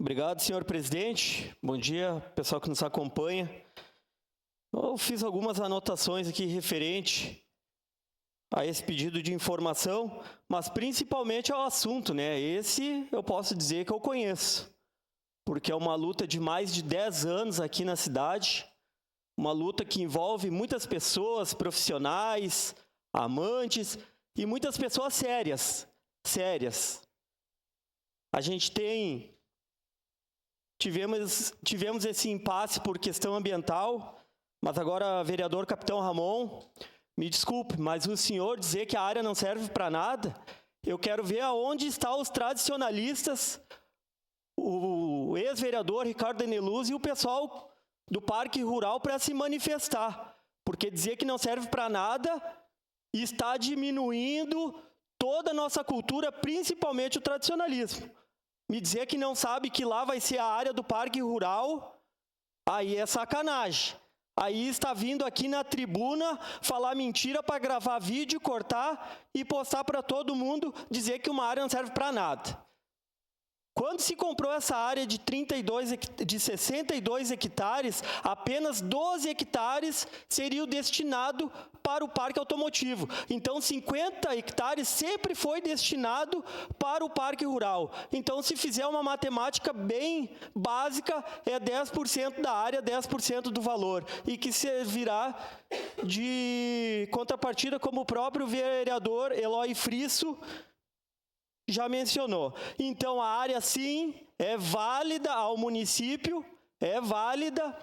Obrigado, senhor presidente. Bom dia, pessoal que nos acompanha. Eu fiz algumas anotações aqui referente a esse pedido de informação, mas principalmente ao assunto, né? Esse eu posso dizer que eu conheço, porque é uma luta de mais de 10 anos aqui na cidade, uma luta que envolve muitas pessoas, profissionais, amantes e muitas pessoas sérias. A gente tivemos esse impasse por questão ambiental, mas agora, vereador Capitão Ramon, me desculpe, mas o senhor dizer que a área não serve para nada, eu quero ver aonde estão os tradicionalistas, o ex-vereador Ricardo Deneluz e o pessoal do Parque Rural para se manifestar, porque dizer que não serve para nada está diminuindo toda a nossa cultura, principalmente o tradicionalismo. Me dizer que não sabe que lá vai ser a área do Parque Rural, aí é sacanagem. Aí está vindo aqui na tribuna falar mentira para gravar vídeo, cortar e postar para todo mundo, dizer que uma área não serve para nada. Quando se comprou essa área de 62 hectares, apenas 12 hectares seriam destinados para o parque automotivo. Então, 50 hectares sempre foi destinado para o parque rural. Então, se fizer uma matemática bem básica, é 10% da área, 10% do valor. E que servirá de contrapartida, como o próprio vereador Eloy Frisso já mencionou. Então, a área, sim, é válida ao município, é válida,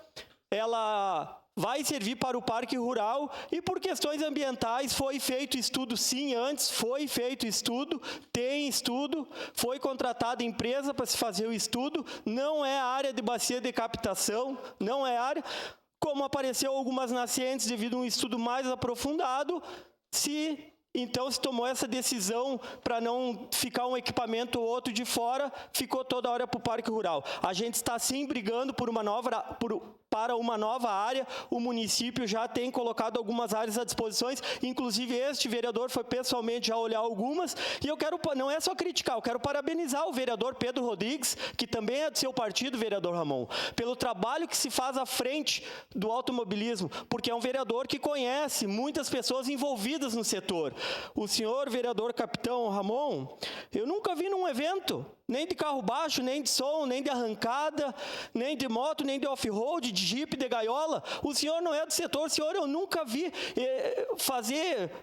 ela vai servir para o parque rural e por questões ambientais foi feito estudo, sim, antes foi feito estudo, tem estudo, foi contratada empresa para se fazer o estudo, não é área de bacia de captação, não é área, como apareceu algumas nascentes devido a um estudo mais aprofundado, Então, se tomou essa decisão para não ficar um equipamento ou outro de fora, ficou toda hora para o Parque Rural. A gente está, sim, brigando para uma nova área. O município já tem colocado algumas áreas à disposição. Inclusive, este vereador foi pessoalmente já olhar algumas. E eu quero, não é só criticar, eu quero parabenizar o vereador Pedro Rodrigues, que também é do seu partido, vereador Ramon, pelo trabalho que se faz à frente do automobilismo, porque é um vereador que conhece muitas pessoas envolvidas no setor. O senhor vereador Capitão Ramon, eu nunca vi num evento, nem de carro baixo, nem de som, nem de arrancada, nem de moto, nem de off-road, de jipe, de gaiola. O senhor não é do setor, senhor, eu nunca vi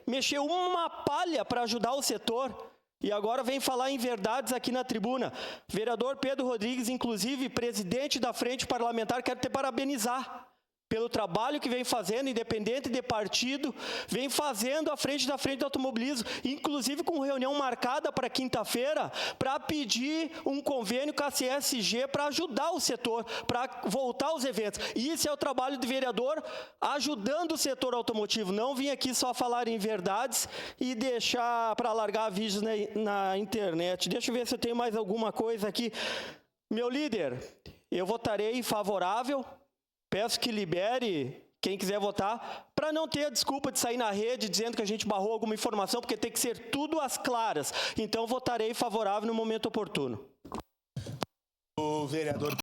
mexer uma palha para ajudar o setor. E agora vem falar em verdades aqui na tribuna. Vereador Pedro Rodrigues, inclusive, presidente da Frente Parlamentar, quero te parabenizar pelo trabalho que vem fazendo, independente de partido, vem fazendo à frente do automobilismo, inclusive com reunião marcada para quinta-feira, para pedir um convênio com a CSG para ajudar o setor, para voltar aos eventos. E isso é o trabalho do vereador, ajudando o setor automotivo. Não vim aqui só falar em verdades e deixar para largar vídeos na internet. Deixa eu ver se eu tenho mais alguma coisa aqui. Meu líder, eu votarei favorável. Peço que libere quem quiser votar, para não ter a desculpa de sair na rede dizendo que a gente barrou alguma informação, porque tem que ser tudo às claras. Então, votarei favorável no momento oportuno. O vereador